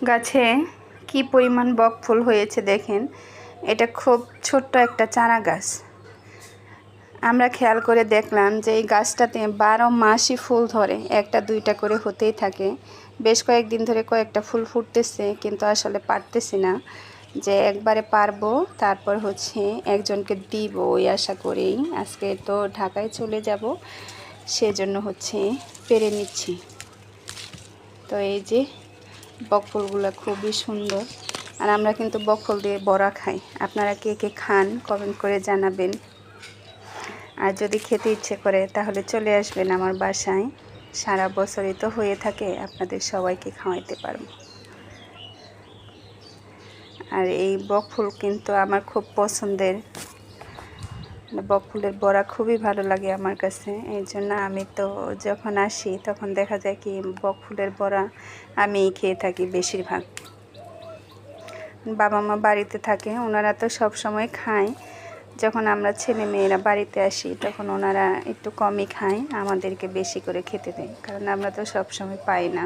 গাছে কি পরিমাণ বক ফুল হয়েছে দেখেন। এটা খুব ছোট্ট একটা চারা গাছ। আমরা খেয়াল করে দেখলাম যে এই গাছটাতে 12 মাসই ফুল ধরে, একটা দুইটা করে হতেই থাকে। বেশ কয়েকদিন ধরে কয়েকটা ফুল ফুটতেছে, কিন্তু আসলে পারতেছি না যে একবারে পারবো। তারপর একজনকে দিব ওই আশা করেই। আজকে তো ঢাকায় চলে যাব, সেজন্য পেরে নিচ্ছি। তো এই যে বকফুলগুলো খুবই সুন্দর, আর আমরা কিন্তু বকফুল দিয়ে বড়া খাই। আপনারা কে কে খান কমেন্ট করে জানাবেন। আর যদি খেতে ইচ্ছে করে তাহলে চলে আসবেন আমার বাসায়। সারা বছরই তো হয়ে থাকে, আপনাদের সবাইকে খাওয়াইতে পারবো। আর এই বকফুল কিন্তু আমার খুব পছন্দের। বকফুলের বড়া খুবই ভালো লাগে আমার কাছে। এই জন্য আমি তো যখন আসি তখন দেখা যায় কি বকফুলের বড়া আমি খেয়ে থাকি বেশিরভাগ। বাবা মা বাড়িতে থাকে, ওনারা তো সব সময় খায়। যখন আমরা ছেলে মেয়েরা বাড়িতে আসি তখন ওনারা একটু কমই খায়, আমাদেরকে বেশি করে খেতে দেয়, কারণ আমরা তো সব সময় পাই না।